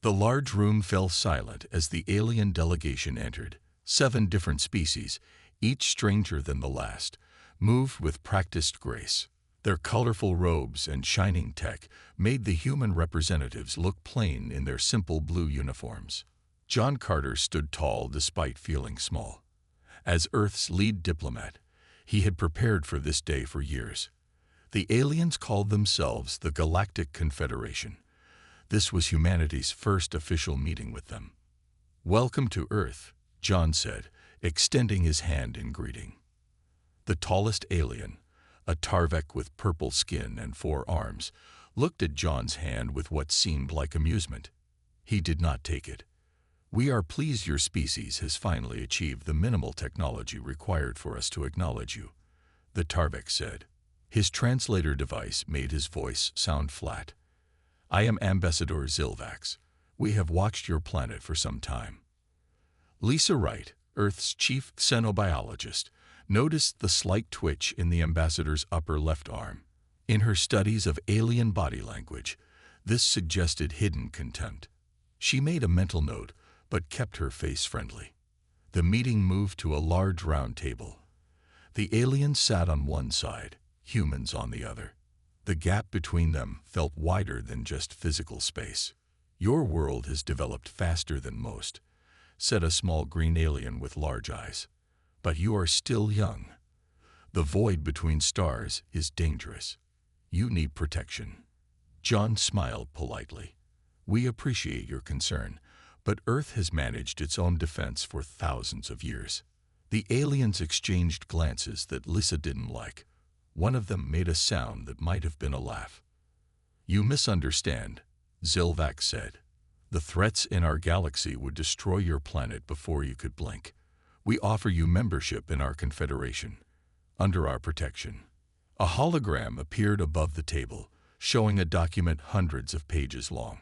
The large room fell silent as the alien delegation entered. 7 different species, each stranger than the last, moved with practiced grace. Their colorful robes and shining tech made the human representatives look plain in their simple blue uniforms. John Carter stood tall despite feeling small. As Earth's lead diplomat, he had prepared for this day for years. The aliens called themselves the Galactic Confederation. This was humanity's first official meeting with them. "Welcome to Earth," John said, extending his hand in greeting. The tallest alien, a Tarvek with purple skin and 4 arms, looked at John's hand with what seemed like amusement. He did not take it. "We are pleased your species has finally achieved the minimal technology required for us to acknowledge you," the Tarvek said. His translator device made his voice sound flat. "I am Ambassador Zilvax. We have watched your planet for some time." Lisa Wright, Earth's chief xenobiologist, noticed the slight twitch in the ambassador's upper left arm. In her studies of alien body language, this suggested hidden contempt. She made a mental note, but kept her face friendly. The meeting moved to a large round table. The aliens sat on one side, humans on the other. The gap between them felt wider than just physical space. "Your world has developed faster than most," said a small green alien with large eyes. "But you are still young. The void between stars is dangerous. You need protection." John smiled politely. "We appreciate your concern, but Earth has managed its own defense for thousands of years." The aliens exchanged glances that Lisa didn't like. One of them made a sound that might have been a laugh. "You misunderstand," Zilvax said. "The threats in our galaxy would destroy your planet before you could blink. We offer you membership in our confederation, under our protection." A hologram appeared above the table, showing a document hundreds of pages long.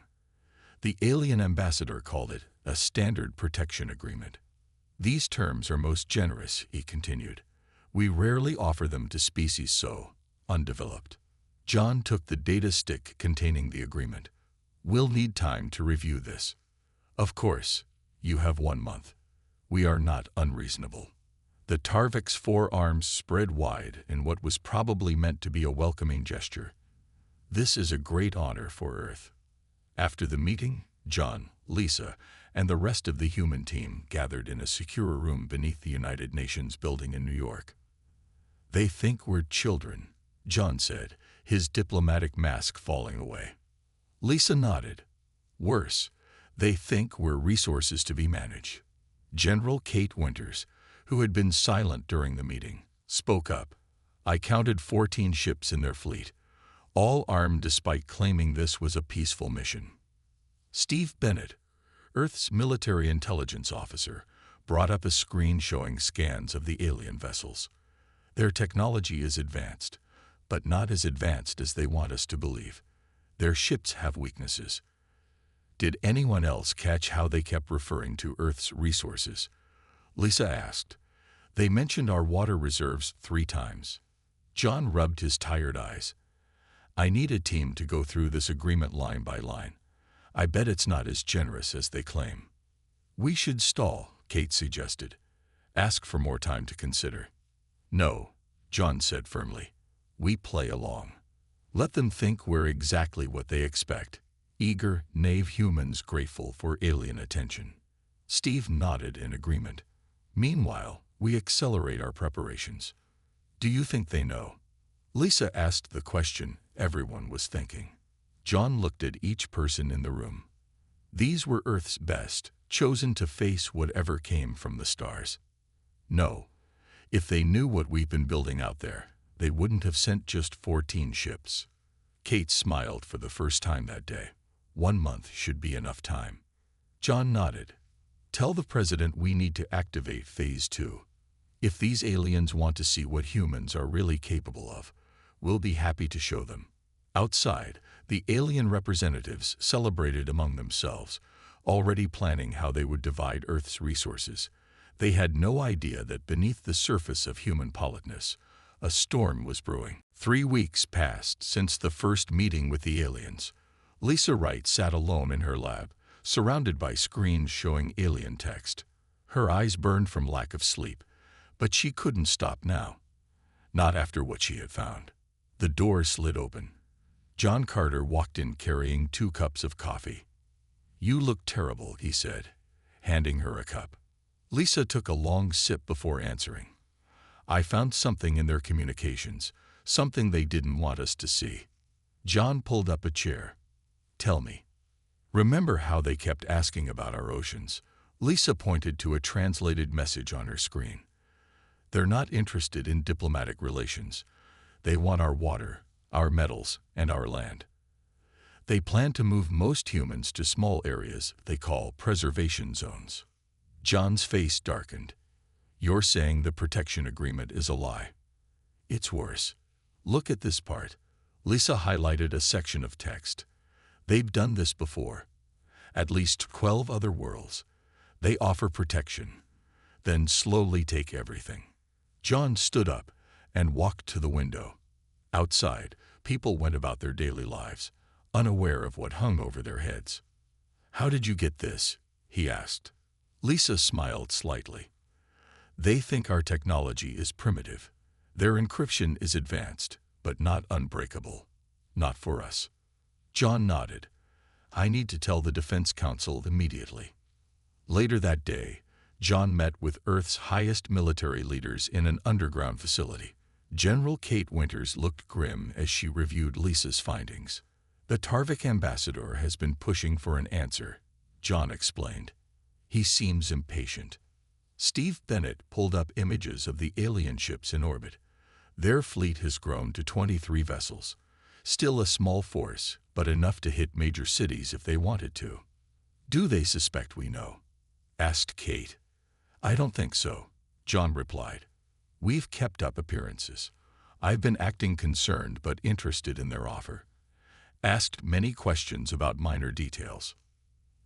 The alien ambassador called it a standard protection agreement. "These terms are most generous," he continued. "We rarely offer them to species so undeveloped." John took the data stick containing the agreement. "We'll need time to review this." "Of course, you have 1 month. We are not unreasonable." The Tarvek's 4 arms spread wide in what was probably meant to be a welcoming gesture. "This is a great honor for Earth." After the meeting, John, Lisa, and the rest of the human team gathered in a secure room beneath the United Nations building in New York. "They think we're children," John said, his diplomatic mask falling away. Lisa nodded. "Worse, they think we're resources to be managed." General Kate Winters, who had been silent during the meeting, spoke up. "I counted 14 ships in their fleet, all armed despite claiming this was a peaceful mission." Steve Bennett, Earth's military intelligence officer, brought up a screen showing scans of the alien vessels. "Their technology is advanced, but not as advanced as they want us to believe. Their ships have weaknesses." "Did anyone else catch how they kept referring to Earth's resources?" Lisa asked. "They mentioned our water reserves 3 times. John rubbed his tired eyes. "I need a team to go through this agreement line by line. I bet it's not as generous as they claim." "We should stall," Kate suggested. "Ask for more time to consider." "No," John said firmly. "We play along. Let them think we're exactly what they expect, eager, naive humans grateful for alien attention." Steve nodded in agreement. "Meanwhile, we accelerate our preparations." "Do you think they know?" Lisa asked the question everyone was thinking. John looked at each person in the room. These were Earth's best, chosen to face whatever came from the stars. "No. If they knew what we've been building out there, they wouldn't have sent just 14 ships." Kate smiled for the first time that day. 1 month should be enough time. John nodded. "Tell the president we need to activate Phase 2. If these aliens want to see what humans are really capable of, we'll be happy to show them." Outside, the alien representatives celebrated among themselves, already planning how they would divide Earth's resources. They had no idea that beneath the surface of human politeness, a storm was brewing. 3 weeks passed since the first meeting with the aliens. Lisa Wright sat alone in her lab, surrounded by screens showing alien text. Her eyes burned from lack of sleep, but she couldn't stop now. Not after what she had found. The door slid open. John Carter walked in carrying 2 cups of coffee. "You look terrible," he said, handing her a cup. Lisa took a long sip before answering. "I found something in their communications, something they didn't want us to see." John pulled up a chair. "Tell me." "Remember how they kept asking about our oceans?" Lisa pointed to a translated message on her screen. "They're not interested in diplomatic relations. They want our water, our metals, and our land. They plan to move most humans to small areas they call preservation zones." John's face darkened. "You're saying the protection agreement is a lie?" "It's worse. Look at this part." Lisa highlighted a section of text. "They've done this before. At least 12 other worlds. They offer protection, then slowly take everything." John stood up and walked to the window. Outside, people went about their daily lives, unaware of what hung over their heads. "How did you get this?" he asked. Lisa smiled slightly. "They think our technology is primitive. Their encryption is advanced, but not unbreakable. Not for us." John nodded. "I need to tell the Defense Council immediately." Later that day, John met with Earth's highest military leaders in an underground facility. General Kate Winters looked grim as she reviewed Lisa's findings. "The Tarvik ambassador has been pushing for an answer," John explained. "He seems impatient." Steve Bennett pulled up images of the alien ships in orbit. Their fleet has grown to 23 vessels. Still a small force, but enough to hit major cities if they wanted to. "Do they suspect we know?" asked Kate. "I don't think so," John replied. "We've kept up appearances. I've been acting concerned but interested in their offer. Asked many questions about minor details."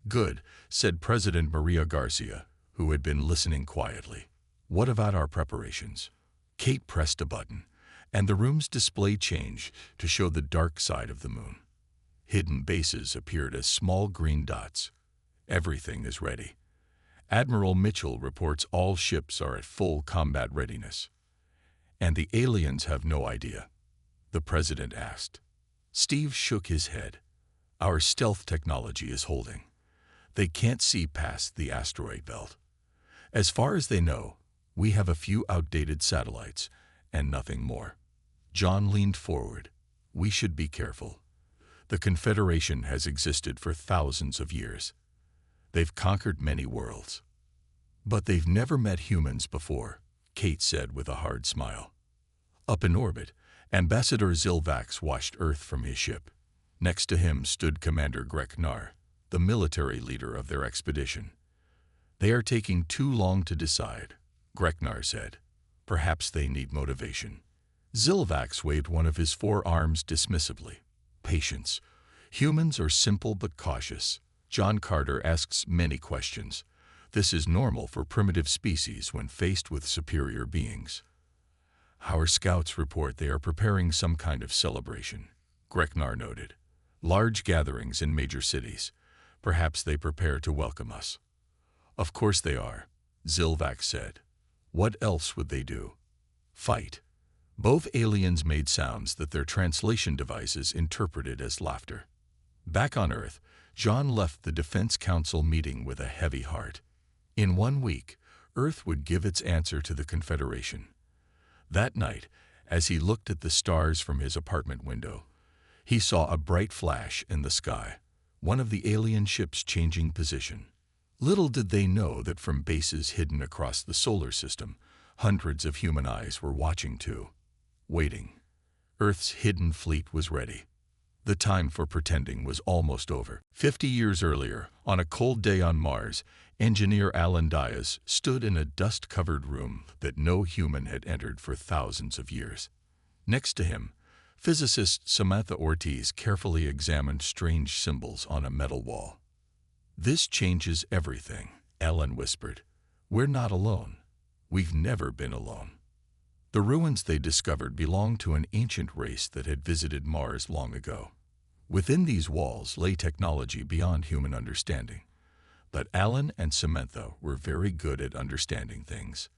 "Good," said President Maria Garcia, who had been listening quietly. "What about our preparations?" Kate pressed a button, and the room's display changed to show the dark side of the moon. Hidden bases appeared as small green dots. "Everything is ready. Admiral Mitchell reports all ships are at full combat readiness." "And the aliens have no idea?" the president asked. Steve shook his head. "Our stealth technology is holding. They can't see past the asteroid belt. As far as they know, we have a few outdated satellites and nothing more." John leaned forward. "We should be careful. The Confederation has existed for thousands of years. They've conquered many worlds. But they've never met humans before," Kate said with a hard smile. Up in orbit, Ambassador Zilvax watched Earth from his ship. Next to him stood Commander Greknar, the military leader of their expedition. "They are taking too long to decide," Greknar said. "Perhaps they need motivation." Zilvax waved one of his 4 arms dismissively. "Patience. Humans are simple but cautious. John Carter asks many questions. This is normal for primitive species when faced with superior beings." "Our scouts report they are preparing some kind of celebration," Greknar noted. "Large gatherings in major cities. Perhaps they prepare to welcome us." "Of course they are," Zilvax said. "What else would they do?" "Fight." Both aliens made sounds that their translation devices interpreted as laughter. Back on Earth, John left the Defense Council meeting with a heavy heart. In 1 week, Earth would give its answer to the Confederation. That night, as he looked at the stars from his apartment window, he saw a bright flash in the sky, one of the alien ships changing position. Little did they know that from bases hidden across the solar system, hundreds of human eyes were watching too, waiting. Earth's hidden fleet was ready. The time for pretending was almost over. 50 years earlier, on a cold day on Mars, engineer Alan Diaz stood in a dust-covered room that no human had entered for thousands of years. Next to him, physicist Samantha Ortiz carefully examined strange symbols on a metal wall. "This changes everything," Alan whispered. "We're not alone. We've never been alone." The ruins they discovered belonged to an ancient race that had visited Mars long ago. Within these walls lay technology beyond human understanding. But Alan and Samantha were very good at understanding things.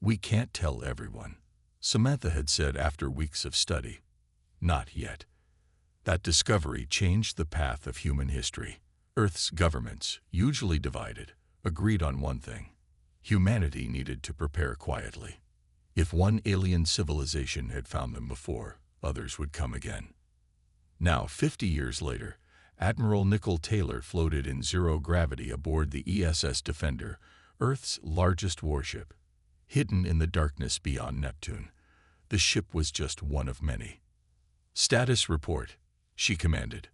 "We can't tell everyone," Samantha had said after weeks of study. "Not yet." That discovery changed the path of human history. Earth's governments, usually divided, agreed on one thing: humanity needed to prepare quietly. If one alien civilization had found them before, others would come again. Now, 50 years later, Admiral Nicol Taylor floated in zero gravity aboard the ESS Defender, Earth's largest warship. Hidden in the darkness beyond Neptune, the ship was just one of many. "Status report," she commanded.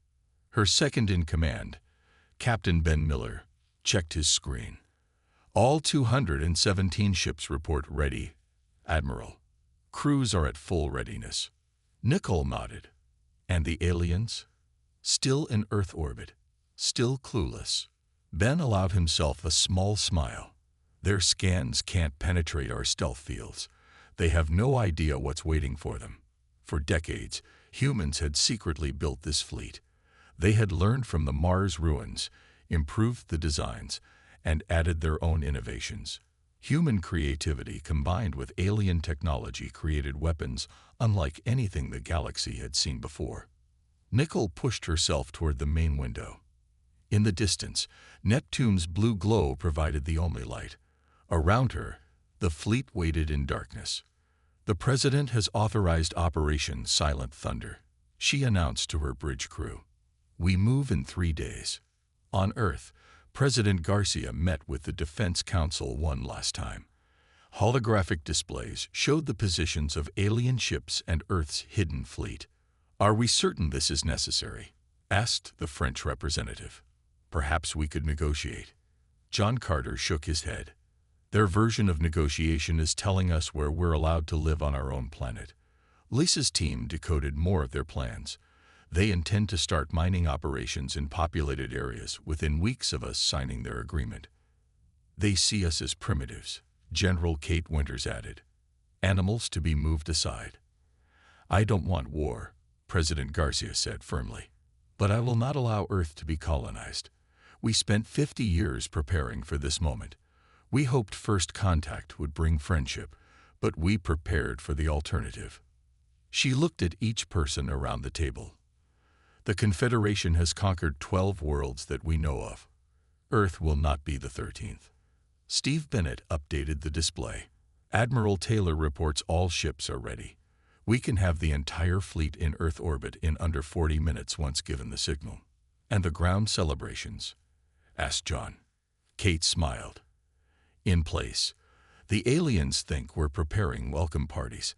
Her second-in-command, Captain Ben Miller, checked his screen. "All 217 ships report ready, Admiral. Crews are at full readiness." Nicol nodded. "And the aliens?" "Still in Earth orbit, still clueless." Ben allowed himself a small smile. "Their scans can't penetrate our stealth fields. They have no idea what's waiting for them." For decades, humans had secretly built this fleet. They had learned from the Mars ruins, improved the designs, and added their own innovations. Human creativity combined with alien technology created weapons unlike anything the galaxy had seen before. Nicol pushed herself toward the main window. In the distance, Neptune's blue glow provided the only light. Around her, the fleet waited in darkness. "The President has authorized Operation Silent Thunder," she announced to her bridge crew. "We move in 3 days." On Earth, President Garcia met with the Defense Council one last time. Holographic displays showed the positions of alien ships and Earth's hidden fleet. "Are we certain this is necessary?" asked the French representative. "Perhaps we could negotiate." John Carter shook his head. "Their version of negotiation is telling us where we're allowed to live on our own planet." Lisa's team decoded more of their plans. They intend to start mining operations in populated areas within weeks of us signing their agreement. "They see us as primitives," General Kate Winters added. "Animals to be moved aside." "I don't want war," President Garcia said firmly. "But I will not allow Earth to be colonized. We spent 50 years preparing for this moment. We hoped first contact would bring friendship, but we prepared for the alternative." She looked at each person around the table. "The Confederation has conquered 12 worlds that we know of. Earth will not be the 13th. Steve Bennett updated the display. "Admiral Taylor reports all ships are ready. We can have the entire fleet in Earth orbit in under 40 minutes once given the signal." "And the ground celebrations?" asked John. Kate smiled. "In place. The aliens think we're preparing welcome parties.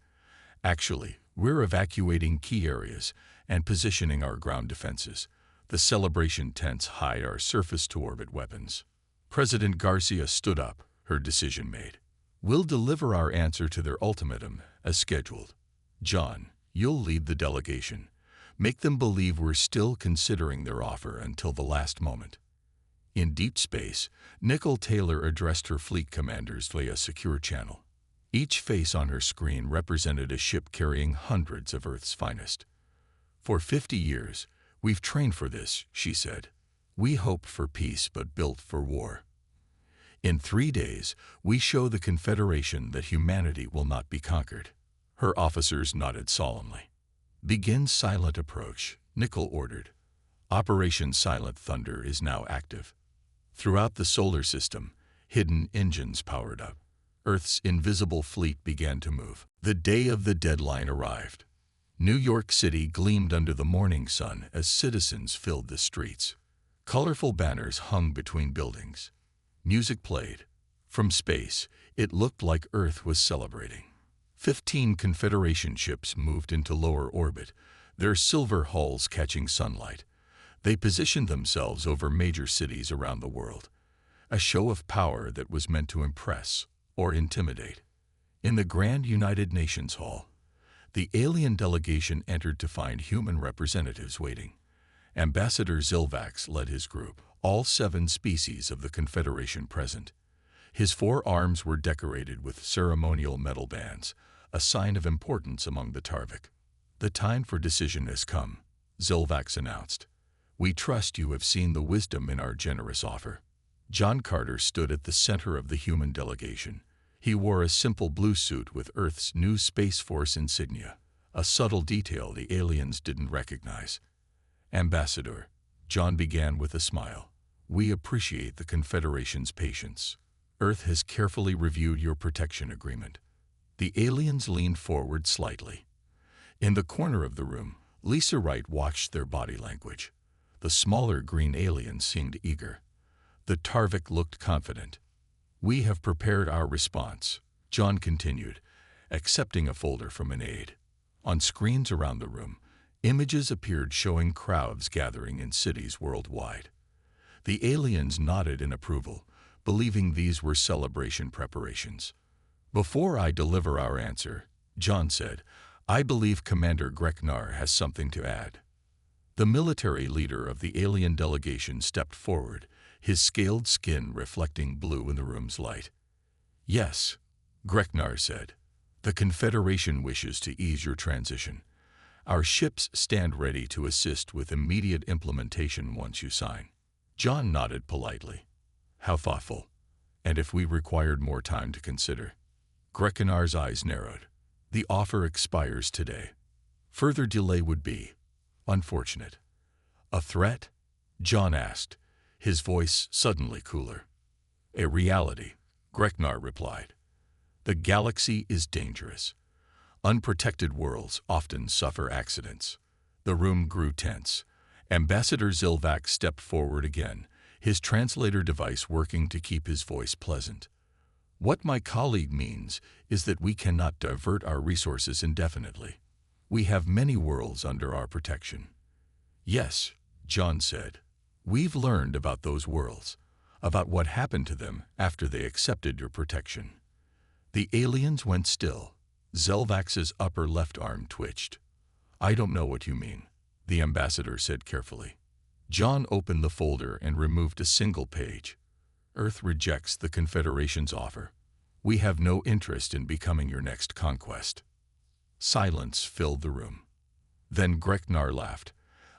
Actually, we're evacuating key areas and positioning our ground defenses. The celebration tents hide our surface-to-orbit weapons." President Garcia stood up, her decision made. "We'll deliver our answer to their ultimatum, as scheduled. John, you'll lead the delegation. Make them believe we're still considering their offer until the last moment." In deep space, Nicol Taylor addressed her fleet commanders via secure channel. Each face on her screen represented a ship carrying hundreds of Earth's finest. "For 50 years, we've trained for this," she said. "We hoped for peace but built for war. In 3 days, we show the Confederation that humanity will not be conquered." Her officers nodded solemnly. "Begin silent approach," Nicol ordered. Operation Silent Thunder is now active. Throughout the solar system, hidden engines powered up. Earth's invisible fleet began to move. The day of the deadline arrived. New York City gleamed under the morning sun as citizens filled the streets. Colorful banners hung between buildings. Music played. From space, it looked like Earth was celebrating. 15 Confederation ships moved into lower orbit, their silver hulls catching sunlight. They positioned themselves over major cities around the world, a show of power that was meant to impress or intimidate. In the Grand United Nations Hall, the alien delegation entered to find human representatives waiting. Ambassador Zilvax led his group, all 7 species of the Confederation present. His 4 arms were decorated with ceremonial metal bands, a sign of importance among the Tarvik. "The time for decision has come," Zilvax announced. "We trust you have seen the wisdom in our generous offer." John Carter stood at the center of the human delegation. He wore a simple blue suit with Earth's new Space Force insignia, a subtle detail the aliens didn't recognize. "Ambassador," John began with a smile, "we appreciate the Confederation's patience. Earth has carefully reviewed your protection agreement." The aliens leaned forward slightly. In the corner of the room, Lisa Wright watched their body language. The smaller green alien seemed eager. The Tarvik looked confident. "We have prepared our response," John continued, accepting a folder from an aide. On screens around the room, images appeared showing crowds gathering in cities worldwide. The aliens nodded in approval, believing these were celebration preparations. "Before I deliver our answer," John said, "I believe Commander Greknar has something to add." The military leader of the alien delegation stepped forward, his scaled skin reflecting blue in the room's light. "Yes," Greknar said. "The Confederation wishes to ease your transition. Our ships stand ready to assist with immediate implementation once you sign." John nodded politely. "How thoughtful. And if we required more time to consider?" Greknar's eyes narrowed. "The offer expires today. Further delay would be unfortunate." "A threat?" John asked, his voice suddenly cooler. "A reality," Greknar replied. "The galaxy is dangerous. Unprotected worlds often suffer accidents." The room grew tense. Ambassador Zilvax stepped forward again, his translator device working to keep his voice pleasant. "What my colleague means is that we cannot divert our resources indefinitely. We have many worlds under our protection." "Yes," John said. "We've learned about those worlds, about what happened to them after they accepted your protection." The aliens went still. Zilvax's upper left arm twitched. "I don't know what you mean," the ambassador said carefully. John opened the folder and removed a single page. "Earth rejects the Confederation's offer. We have no interest in becoming your next conquest." Silence filled the room. Then Greknar laughed,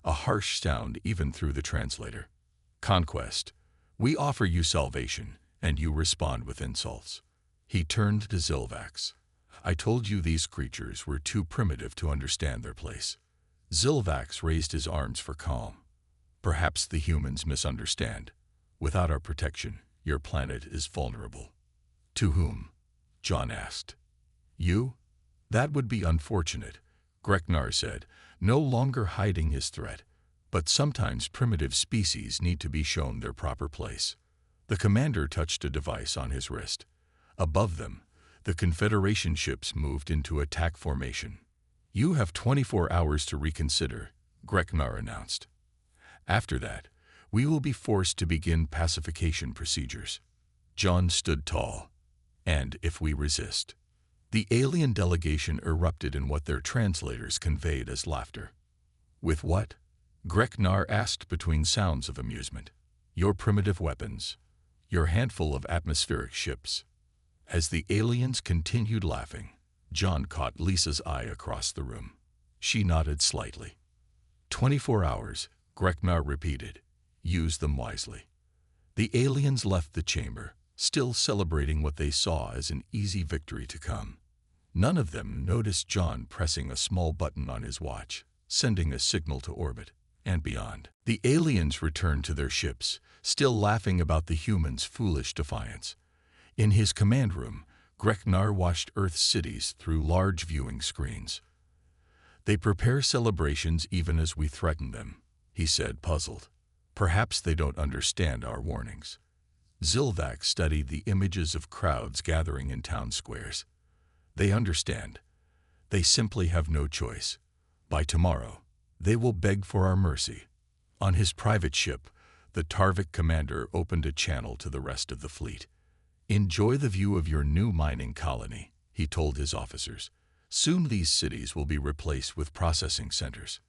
a harsh sound even through the translator. "Conquest. We offer you salvation, and you respond with insults." He turned to Zilvax. "I told you these creatures were too primitive to understand their place." Zilvax raised his arms for calm. "Perhaps the humans misunderstand. Without our protection, your planet is vulnerable." "To whom?" John asked. "You? That would be unfortunate," Greknar said, no longer hiding his threat. "But sometimes primitive species need to be shown their proper place." The commander touched a device on his wrist. Above them, the Confederation ships moved into attack formation. "You have 24 hours to reconsider," Greknar announced. "After that, we will be forced to begin pacification procedures." John stood tall. "And if we resist?" The alien delegation erupted in what their translators conveyed as laughter. "With what?" Greknar asked between sounds of amusement. "Your primitive weapons. Your handful of atmospheric ships." As the aliens continued laughing, John caught Lisa's eye across the room. She nodded slightly. 24 hours, Greknar repeated. "Use them wisely." The aliens left the chamber, still celebrating what they saw as an easy victory to come. None of them noticed John pressing a small button on his watch, sending a signal to orbit and beyond. The aliens returned to their ships, still laughing about the humans' foolish defiance. In his command room, Greknar watched Earth's cities through large viewing screens. "They prepare celebrations even as we threaten them," he said, puzzled. "Perhaps they don't understand our warnings." Zilvax studied the images of crowds gathering in town squares. "They understand. They simply have no choice. By tomorrow, they will beg for our mercy." On his private ship, the Tarvik commander opened a channel to the rest of the fleet. "Enjoy the view of your new mining colony," he told his officers. "Soon these cities will be replaced with processing centers."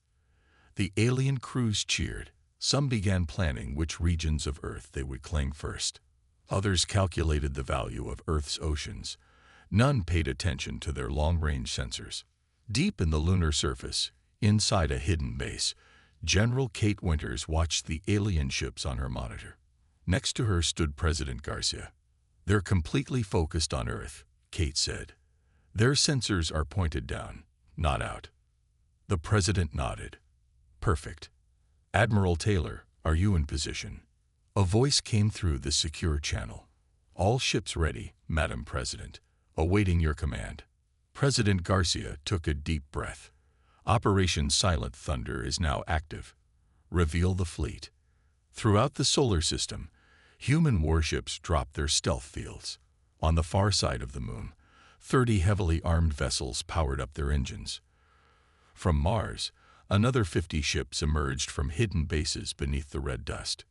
The alien crews cheered. Some began planning which regions of Earth they would claim first. Others calculated the value of Earth's oceans. None paid attention to their long-range sensors. Deep in the lunar surface, inside a hidden base, General Kate Winters watched the alien ships on her monitor. Next to her stood President Garcia. "They're completely focused on Earth," Kate said. "Their sensors are pointed down, not out." The president nodded. "Perfect. Admiral Taylor, are you in position?" A voice came through the secure channel. "All ships ready, Madam President, awaiting your command." President Garcia took a deep breath. "Operation Silent Thunder is now active. Reveal the fleet." Throughout the solar system, human warships dropped their stealth fields. On the far side of the moon, 30 heavily armed vessels powered up their engines. From Mars, another 50 ships emerged from hidden bases beneath the red dust.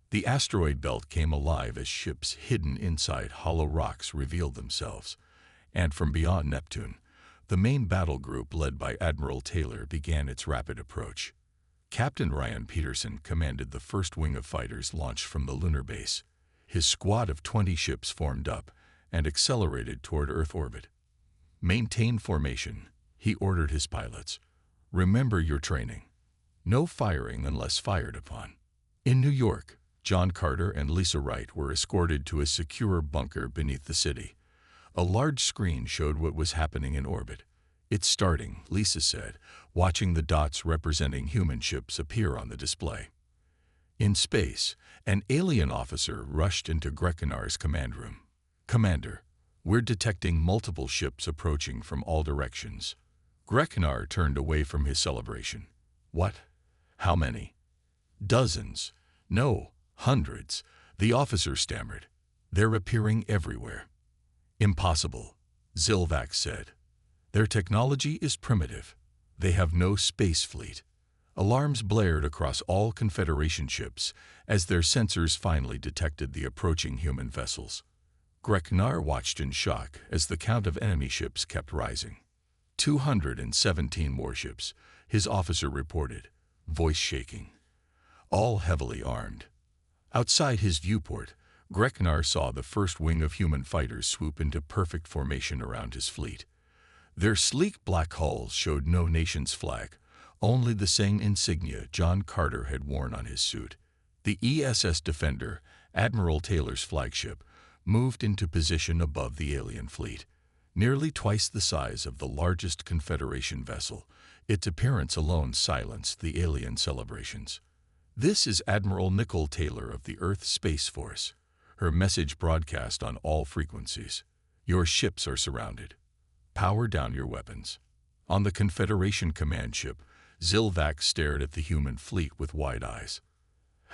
The asteroid belt came alive as ships hidden inside hollow rocks revealed themselves. And from beyond Neptune, the main battle group led by Admiral Taylor began its rapid approach. Captain Ryan Peterson commanded the first wing of fighters launched from the lunar base. His squad of 20 ships formed up and accelerated toward Earth orbit. "Maintain formation," he ordered his pilots. "Remember your training. No firing unless fired upon." In New York, John Carter and Lisa Wright were escorted to a secure bunker beneath the city. A large screen showed what was happening in orbit. "It's starting," Lisa said, watching the dots representing human ships appear on the display. In space, an alien officer rushed into Grekenar's command room. "Commander, we're detecting multiple ships approaching from all directions." Grekenar turned away from his celebration. "What? How many?" "Dozens. No, hundreds," the officer stammered. "They're appearing everywhere." "Impossible," Zilvax said. "Their technology is primitive. They have no space fleet." Alarms blared across all Confederation ships as their sensors finally detected the approaching human vessels. Grekenar watched in shock as the count of enemy ships kept rising. 217 warships, his officer reported, voice shaking. All heavily armed. Outside his viewport, Grekenar saw the first wing of human fighters swoop into perfect formation around his fleet. Their sleek black hulls showed no nation's flag, only the same insignia John Carter had worn on his suit. The ESS Defender, Admiral Taylor's flagship, moved into position above the alien fleet. Nearly twice the size of the largest Confederation vessel, its appearance alone silenced the alien celebrations. "This is Admiral Nicole Taylor of the Earth Space Force," her message broadcast on all frequencies. "Your ships are surrounded. Power down your weapons." On the Confederation command ship, Zilvax stared at the human fleet with wide eyes.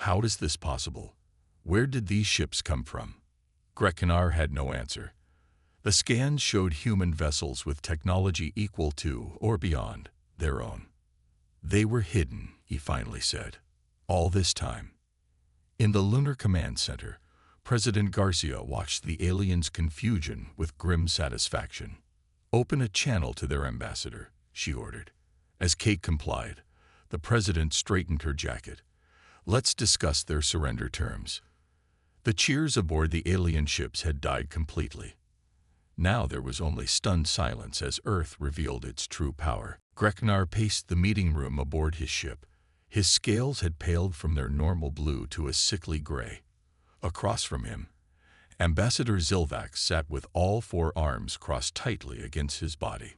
"How is this possible? Where did these ships come from?" Grekenar had no answer. The scans showed human vessels with technology equal to, or beyond, their own. "They were hidden," he finally said. "All this time." In the Lunar Command Center, President Garcia watched the aliens' confusion with grim satisfaction. "Open a channel to their ambassador," she ordered. As Kate complied, the president straightened her jacket. "Let's discuss their surrender terms." The cheers aboard the alien ships had died completely. Now there was only stunned silence as Earth revealed its true power. Grekenar paced the meeting room aboard his ship. His scales had paled from their normal blue to a sickly gray. Across from him, Ambassador Zilvax sat with all four arms crossed tightly against his body.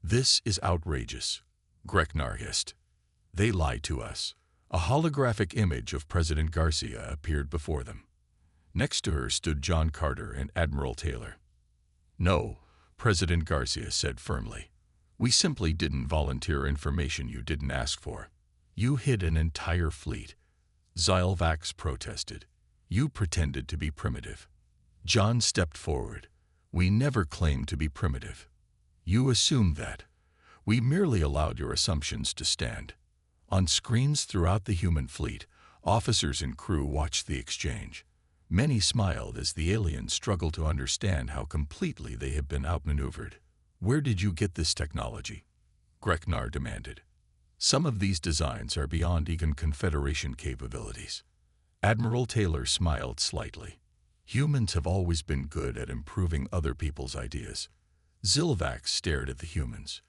"This is outrageous," Grekenar hissed. "They lie to us." A holographic image of President Garcia appeared before them. Next to her stood John Carter and Admiral Taylor. "No," President Garcia said firmly. "We simply didn't volunteer information you didn't ask for." "You hid an entire fleet," Zilvax protested. "You pretended to be primitive." John stepped forward. "We never claimed to be primitive. You assumed that. We merely allowed your assumptions to stand." On screens throughout the human fleet, officers and crew watched the exchange. Many smiled as the aliens struggled to understand how completely they had been outmaneuvered. "Where did you get this technology?" Grekenar demanded. "Some of these designs are beyond even Confederation capabilities." Admiral Taylor smiled slightly. "Humans have always been good at improving other people's ideas." Zilvax stared at the humans.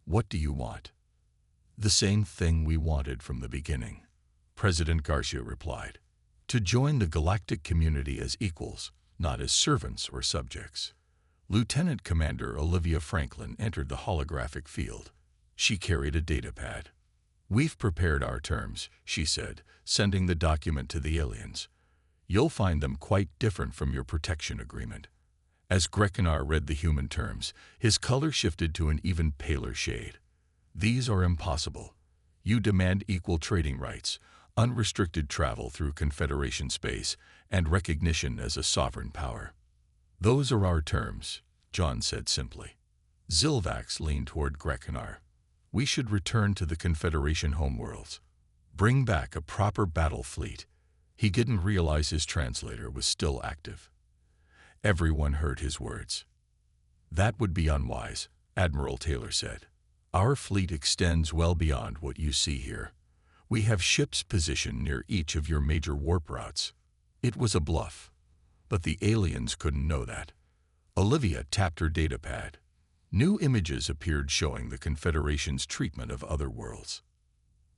"What do you want?" The same thing we wanted from the beginning, President Garcia replied. To join the galactic community as equals, not as servants or subjects. Lieutenant Commander Olivia Franklin entered the holographic field. She carried a datapad. We've prepared our terms, she said, sending the document to the aliens. You'll find them quite different from your protection agreement. As Grekinar read the human terms, his color shifted to an even paler shade. These are impossible. You demand equal trading rights, unrestricted travel through Confederation space, and recognition as a sovereign power. Those are our terms, John said simply. Zilvax leaned toward Grekinar. We should return to the Confederation homeworlds. Bring back a proper battle fleet. He didn't realize his translator was still active. Everyone heard his words. That would be unwise, Admiral Taylor said. Our fleet extends well beyond what you see here. We have ships positioned near each of your major warp routes. It was a bluff, but the aliens couldn't know that. Olivia tapped her datapad. New images appeared showing the Confederation's treatment of other worlds.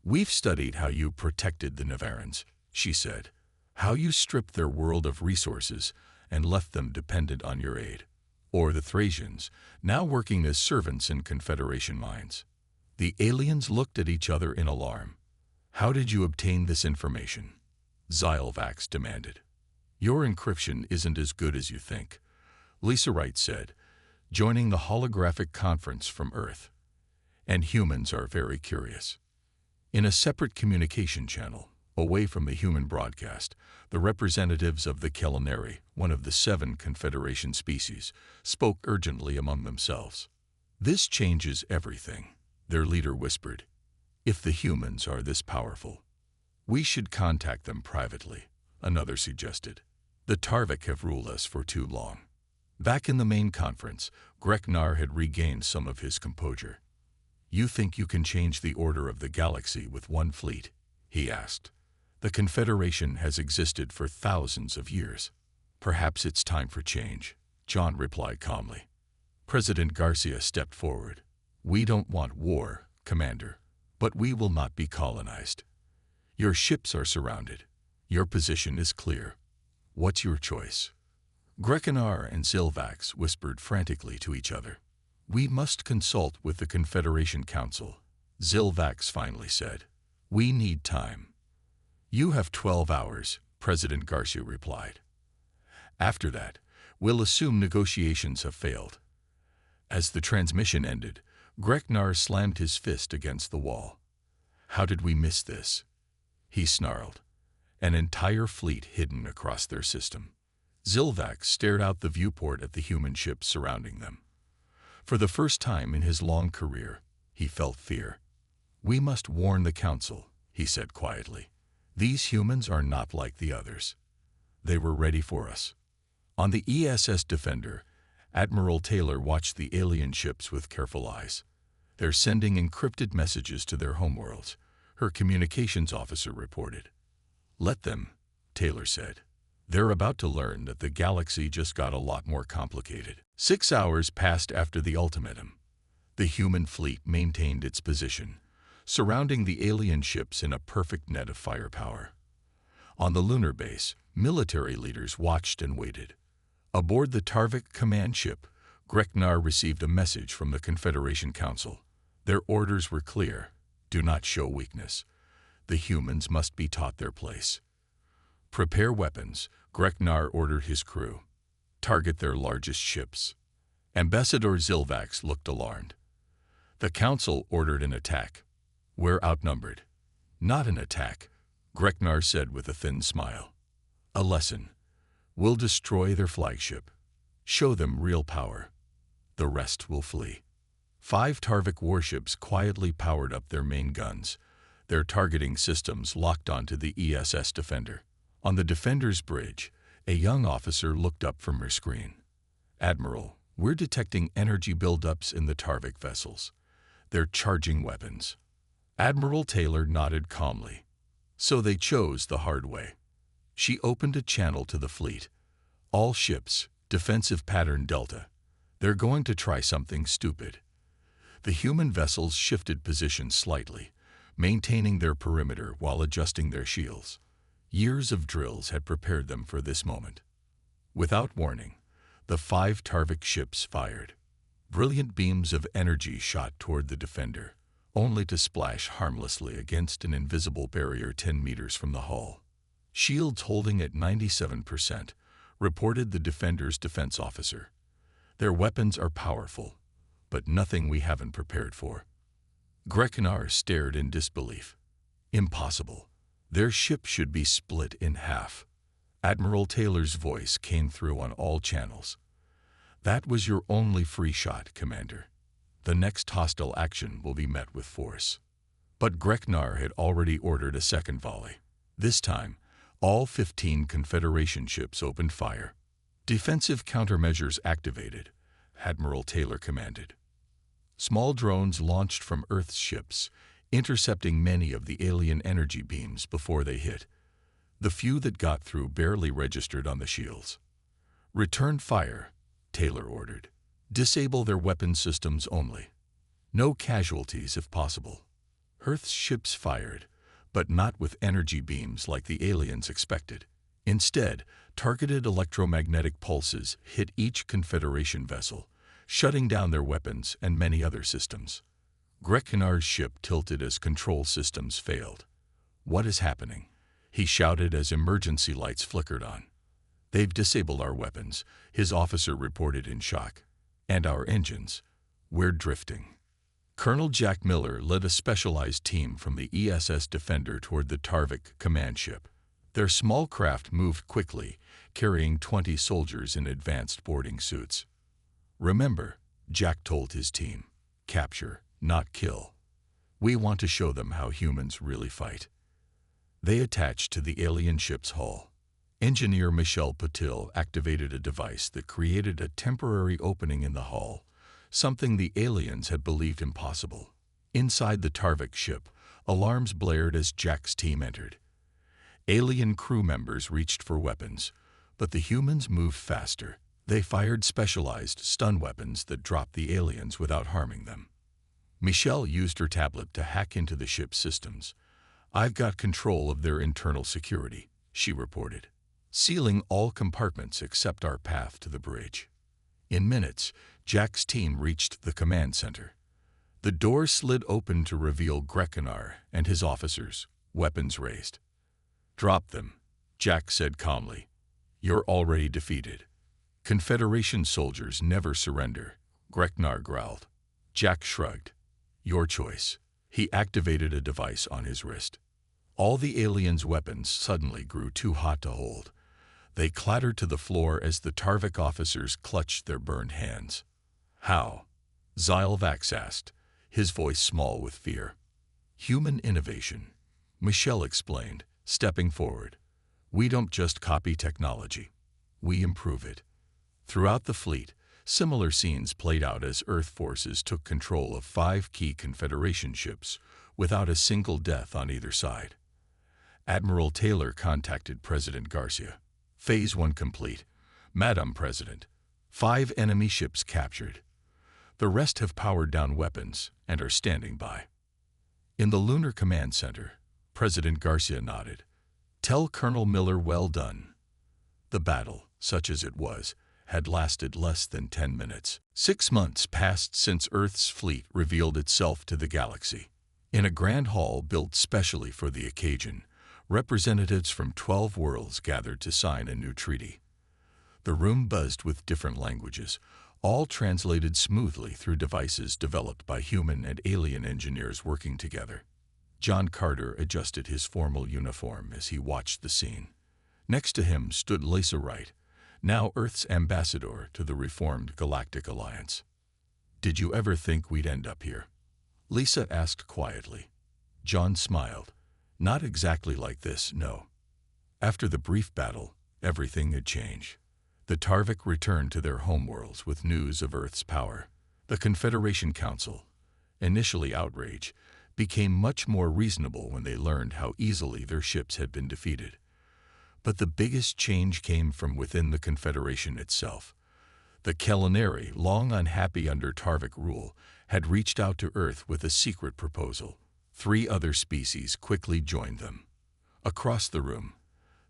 We've studied how you protected the Nevarans, she said, how you stripped their world of resources and left them dependent on your aid. Or the Thracians, now working as servants in Confederation mines. The aliens looked at each other in alarm. How did you obtain this information? Zilvax demanded. Your encryption isn't as good as you think, Lisa Wright said, joining the holographic conference from Earth. And humans are very curious. In a separate communication channel, away from the human broadcast, the representatives of the Kelinari, one of the 7 Confederation species, spoke urgently among themselves. This changes everything, their leader whispered. If the humans are this powerful, we should contact them privately, another suggested. The Tarvik have ruled us for too long. Back in the main conference, Grekinar had regained some of his composure. You think you can change the order of the galaxy with one fleet? He asked. The Confederation has existed for thousands of years. Perhaps it's time for change, John replied calmly. President Garcia stepped forward. We don't want war, Commander, but we will not be colonized. Your ships are surrounded. Your position is clear. What's your choice? Grekinar and Zilvax whispered frantically to each other. We must consult with the Confederation Council, Zilvax finally said. We need time. You have 12 hours, President Garcia replied. After that, we'll assume negotiations have failed. As the transmission ended, Grekinar slammed his fist against the wall. How did we miss this? He snarled. An entire fleet hidden across their system. Zilvax stared out the viewport at the human ships surrounding them. For the first time in his long career, he felt fear. We must warn the Council, he said quietly. These humans are not like the others. They were ready for us. On the ESS Defender, Admiral Taylor watched the alien ships with careful eyes. They're sending encrypted messages to their homeworlds, her communications officer reported. Let them, Taylor said. They're about to learn that the galaxy just got a lot more complicated. 6 hours passed after the ultimatum. The human fleet maintained its position, surrounding the alien ships in a perfect net of firepower. On the lunar base, military leaders watched and waited. Aboard the Tarvik command ship, Grekinar received a message from the Confederation Council. Their orders were clear. Do not show weakness. The humans must be taught their place. Prepare weapons, Grekinar ordered his crew. Target their largest ships. Ambassador Zilvax looked alarmed. The Council ordered an attack. We're outnumbered. Not an attack, Grekinar said with a thin smile. A lesson. We'll destroy their flagship. Show them real power. The rest will flee. 5 Tarvik warships quietly powered up their main guns, their targeting systems locked onto the ESS Defender. On the Defender's bridge, a young officer looked up from her screen. Admiral, we're detecting energy buildups in the Tarvik vessels. They're charging weapons. Admiral Taylor nodded calmly. So they chose the hard way. She opened a channel to the fleet. All ships, defensive pattern Delta. They're going to try something stupid. The human vessels shifted positions slightly, maintaining their perimeter while adjusting their shields. Years of drills had prepared them for this moment. Without warning, the 5 Tarvik ships fired. Brilliant beams of energy shot toward the defender, only to splash harmlessly against an invisible barrier 10 meters from the hull. Shields holding at 97%, reported the defender's defense officer. Their weapons are powerful, but nothing we haven't prepared for. Grekinar stared in disbelief. Impossible. Their ship should be split in half. Admiral Taylor's voice came through on all channels. That was your only free shot, Commander. The next hostile action will be met with force. But Grekinar had already ordered a second volley. This time, all 15 Confederation ships opened fire. Defensive countermeasures activated, Admiral Taylor commanded. Small drones launched from Earth's ships, intercepting many of the alien energy beams before they hit. The few that got through barely registered on the shields. Return fire, Taylor ordered. Disable their weapon systems only. No casualties if possible. Earth's ships fired, but not with energy beams like the aliens expected. Instead, targeted electromagnetic pulses hit each Confederation vessel, shutting down their weapons and many other systems. Grekinar's ship tilted as control systems failed. "What is happening?" he shouted as emergency lights flickered on. "They've disabled our weapons," his officer reported in shock. "And our engines. We're drifting." Colonel Jack Miller led a specialized team from the ESS Defender toward the Tarvik command ship. Their small craft moved quickly, carrying 20 soldiers in advanced boarding suits. "Remember," Jack told his team, "capture, not kill. We want to show them how humans really fight." They attached to the alien ship's hull. Engineer Michel Patil activated a device that created a temporary opening in the hull, something the aliens had believed impossible. Inside the Tarvik ship, alarms blared as Jack's team entered. Alien crew members reached for weapons, but the humans moved faster. They fired specialized stun weapons that dropped the aliens without harming them. Michelle used her tablet to hack into the ship's systems. "I've got control of their internal security," she reported, sealing all compartments except our path to the bridge. In minutes, Jack's team reached the command center. The door slid open to reveal Grekinar and his officers, weapons raised. "Drop them," Jack said calmly. "You're already defeated." "Confederation soldiers never surrender," Grekinar growled. Jack shrugged. "Your choice." He activated a device on his wrist. All the aliens' weapons suddenly grew too hot to hold. They clattered to the floor as the Tarvik officers clutched their burned hands. "How?" Xylvax asked, his voice small with fear. "Human innovation," Michelle explained, stepping forward. "We don't just copy technology. We improve it." Throughout the fleet, similar scenes played out as Earth forces took control of 5 key Confederation ships without a single death on either side. Admiral Taylor contacted President Garcia. "Phase 1 complete. Madam President, 5 enemy ships captured. The rest have powered down weapons and are standing by." In the Lunar Command Center, President Garcia nodded. "Tell Colonel Miller well done." The battle, such as it was, had lasted less than 10 minutes. 6 months passed since Earth's fleet revealed itself to the galaxy. In a grand hall built specially for the occasion, representatives from 12 worlds gathered to sign a new treaty. The room buzzed with different languages, all translated smoothly through devices developed by human and alien engineers working together. John Carter adjusted his formal uniform as he watched the scene. Next to him stood Lisa Wright, now Earth's ambassador to the reformed Galactic Alliance. "Did you ever think we'd end up here?" Lisa asked quietly. John smiled. "Not exactly like this, no." After the brief battle, everything had changed. The Tarvik returned to their homeworlds with news of Earth's power. The Confederation Council, initially outraged, became much more reasonable when they learned how easily their ships had been defeated. But the biggest change came from within the Confederation itself. The Kellaneri, long unhappy under Tarvik rule, had reached out to Earth with a secret proposal. 3 other species quickly joined them. Across the room,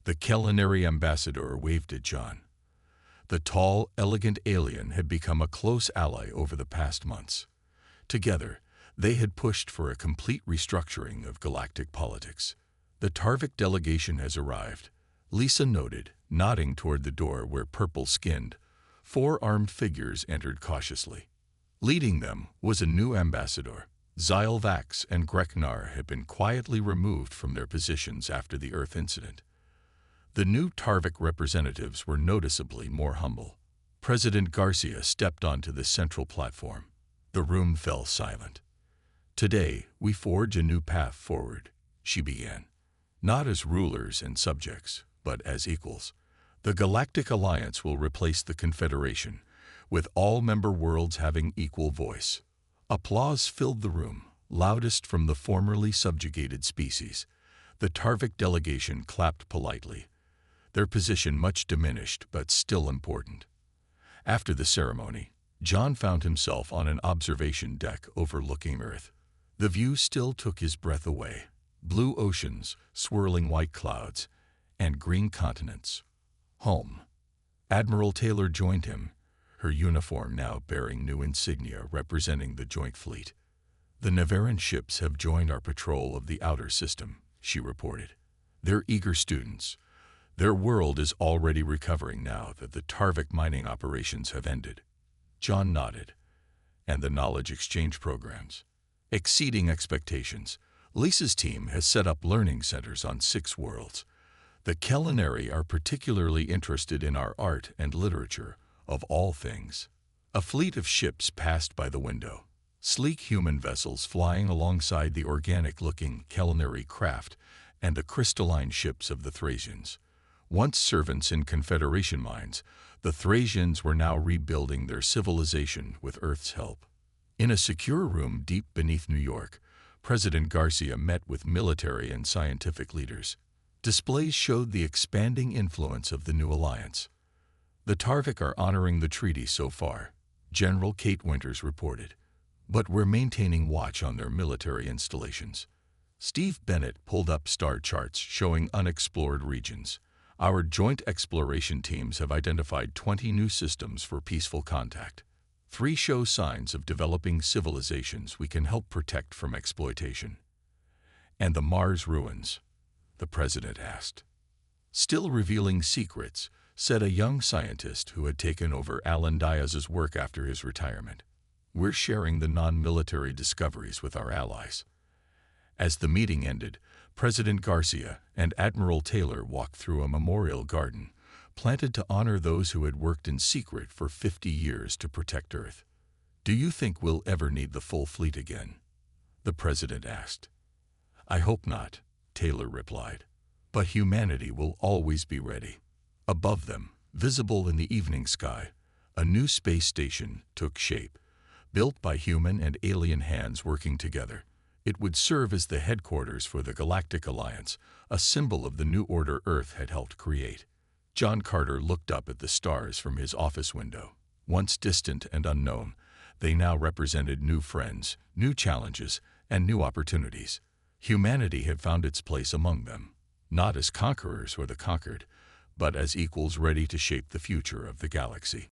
the culinary ambassador waved at John. The tall, elegant alien had become a close ally over the past months. Together, they had pushed for a complete restructuring of galactic politics. The Tarvik delegation has arrived, Lisa noted, nodding toward the door where purple-skinned, 4 armed figures entered cautiously. Leading them was a new ambassador. Xylvax and Greknar had been quietly removed from their positions after the Earth incident. The new Tarvik representatives were noticeably more humble. President Garcia stepped onto the central platform. The room fell silent. "Today, we forge a new path forward," she began. "Not as rulers and subjects, but as equals. The Galactic Alliance will replace the Confederation, with all member worlds having equal voice." Applause filled the room, loudest from the formerly subjugated species. The Tarvik delegation clapped politely, their position much diminished but still important. After the ceremony, John found himself on an observation deck overlooking Earth. The view still took his breath away. Blue oceans, swirling white clouds, and green continents. Home. Admiral Taylor joined him, her uniform now bearing new insignia representing the Joint Fleet. "The Nevaran ships have joined our patrol of the outer system," she reported. "They're eager students. Their world is already recovering now that the Tarvik mining operations have ended." John nodded. "And the knowledge exchange programs?" "Exceeding expectations. Lisa's team has set up learning centers on 6 worlds. The culinary are particularly interested in our art and literature, of all things." A fleet of ships passed by the window, sleek human vessels flying alongside the organic-looking culinary craft and the crystalline ships of the Thracians. Once servants in Confederation mines, the Thracians were now rebuilding their civilization with Earth's help. In a secure room deep beneath New York, President Garcia met with military and scientific leaders. Displays showed the expanding influence of the new alliance. "The Tarvik are honoring the treaty so far," General Kate Winters reported, "but we're maintaining watch on their military installations." Steve Bennett pulled up star charts showing unexplored regions. "Our joint exploration teams have identified 20 new systems for peaceful contact. 3 show signs of developing civilizations we can help protect from exploitation." "And the Mars ruins?" the president asked. "Still revealing secrets," said a young scientist who had taken over Alan Diaz's work after his retirement. "We're sharing the non-military discoveries with our allies." As the meeting ended, President Garcia and Admiral Taylor walked through a memorial garden, planted to honor those who had worked in secret for 50 years to protect Earth. "Do you think we'll ever need the full fleet again?" the president asked. "I hope not," Taylor replied. "But humanity will always be ready." Above them, visible in the evening sky, a new space station took shape, built by human and alien hands working together. It would serve as the headquarters for the Galactic Alliance, a symbol of the new order Earth had helped create. John Carter looked up at the stars from his office window. Once distant and unknown, they now represented new friends, new challenges, and new opportunities. Humanity had found its place among them, not as conquerors or the conquered, but as equals ready to shape the future of the galaxy.